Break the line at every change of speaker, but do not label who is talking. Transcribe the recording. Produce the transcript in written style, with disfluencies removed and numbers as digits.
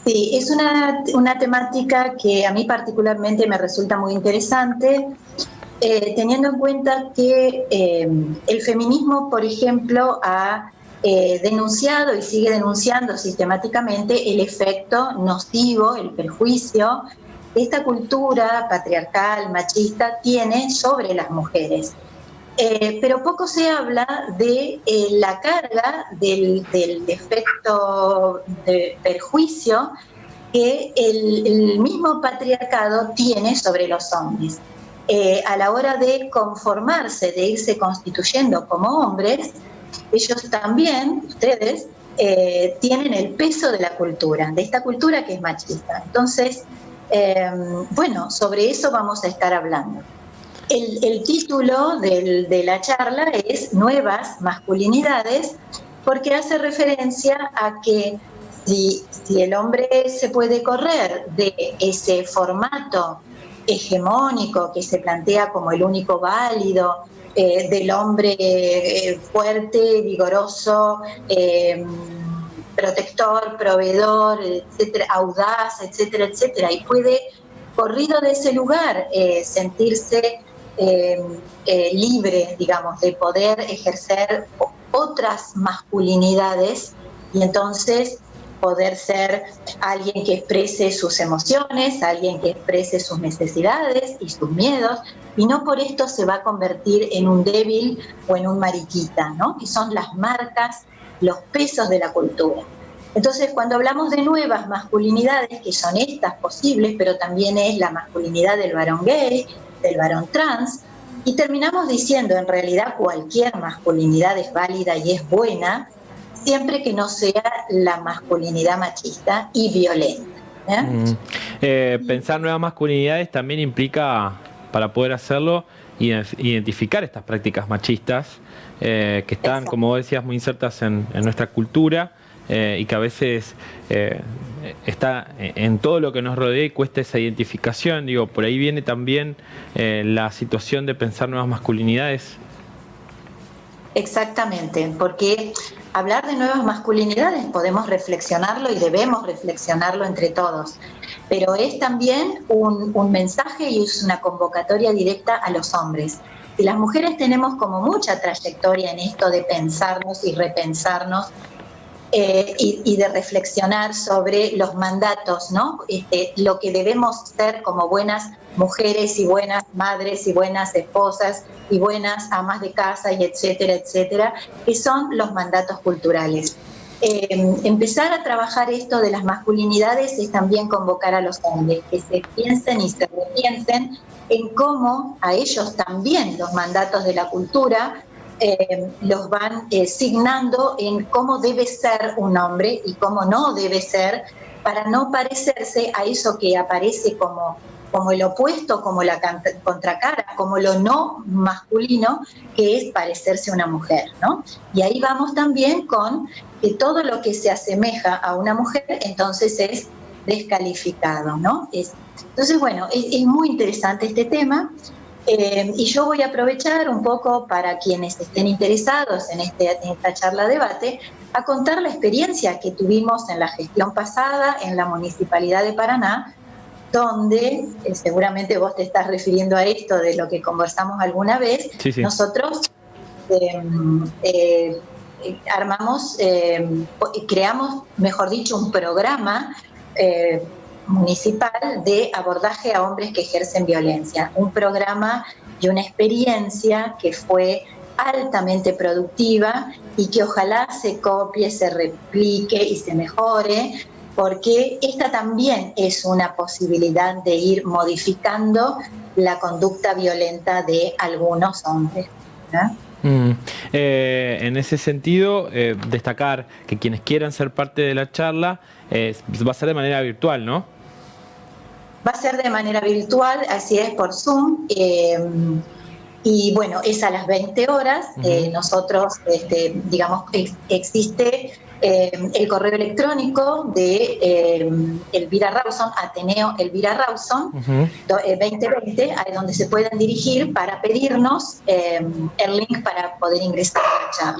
Sí, es una temática que a mí particularmente me resulta muy interesante, teniendo en cuenta que el feminismo, por ejemplo, ha denunciado y sigue denunciando sistemáticamente el efecto nocivo, el perjuicio que esta cultura patriarcal, machista, tiene sobre las mujeres. Pero poco se habla de la carga del efecto de perjuicio que el mismo patriarcado tiene sobre los hombres. A la hora de conformarse, de irse constituyendo como hombres, ellos también, ustedes, tienen el peso de la cultura, de esta cultura que es machista. Entonces, bueno, sobre eso vamos a estar hablando. El título de la charla es Nuevas masculinidades, porque hace referencia a que si el hombre se puede correr de ese formato hegemónico que se plantea como el único válido, del hombre fuerte, vigoroso, protector, proveedor, etcétera, audaz, etcétera, etcétera, y puede, corrido de ese lugar, sentirse libre, digamos, de poder ejercer otras masculinidades y entonces poder ser alguien que exprese sus emociones, alguien que exprese sus necesidades y sus miedos, y no por esto se va a convertir en un débil o en un mariquita, ¿no? Que son las marcas, los pesos de la cultura. Entonces, cuando hablamos de nuevas masculinidades, que son estas posibles, pero también es la masculinidad del varón gay, del varón trans, y terminamos diciendo, en realidad cualquier masculinidad es válida y es buena, siempre que no sea la masculinidad machista y violenta.
Pensar nuevas masculinidades también implica, para poder hacerlo, identificar estas prácticas machistas que están,
Exacto.
como vos decías, muy insertas en nuestra cultura y que a veces está en todo lo que nos rodea y cuesta esa identificación. Digo, por ahí viene también la situación de pensar nuevas masculinidades.
Exactamente, porque hablar de nuevas masculinidades podemos reflexionarlo y debemos reflexionarlo entre todos, pero es también un mensaje y es una convocatoria directa a los hombres. Si las mujeres tenemos como mucha trayectoria en esto de pensarnos y repensarnos, y de reflexionar sobre los mandatos, ¿no? Lo que debemos ser como buenas mujeres y buenas madres y buenas esposas y buenas amas de casa y etcétera, etcétera, que son los mandatos culturales. Empezar a trabajar esto de las masculinidades es también convocar a los hombres que se piensen y se repiensen en cómo a ellos también los mandatos de la cultura los van signando en cómo debe ser un hombre y cómo no debe ser, para no parecerse a eso que aparece como el opuesto, como la contracara, como lo no masculino, que es parecerse a una mujer, ¿no? Y ahí vamos también con que todo lo que se asemeja a una mujer entonces es descalificado, ¿no? Entonces, bueno, es muy interesante este tema. Y yo voy a aprovechar un poco para quienes estén interesados en esta charla debate, a contar la experiencia que tuvimos en la gestión pasada en la Municipalidad de Paraná, donde seguramente vos te estás refiriendo a esto de lo que conversamos alguna vez.
Sí, sí.
Nosotros armamos, creamos, mejor dicho, un programa municipal de abordaje a hombres que ejercen violencia. Un programa y una experiencia que fue altamente productiva y que ojalá se copie, se replique y se mejore, porque esta también es una posibilidad de ir modificando la conducta violenta de algunos hombres, ¿no?
En ese sentido, destacar que quienes quieran ser parte de la charla va a ser de manera virtual, ¿no?
Va a ser de manera virtual, así es, por Zoom. Y bueno, es a las 20 horas. Nosotros, digamos, existe el correo electrónico de Elvira Rawson, Ateneo Elvira Rawson, 2020, a donde se pueden dirigir para pedirnos el link para poder ingresar a la charla.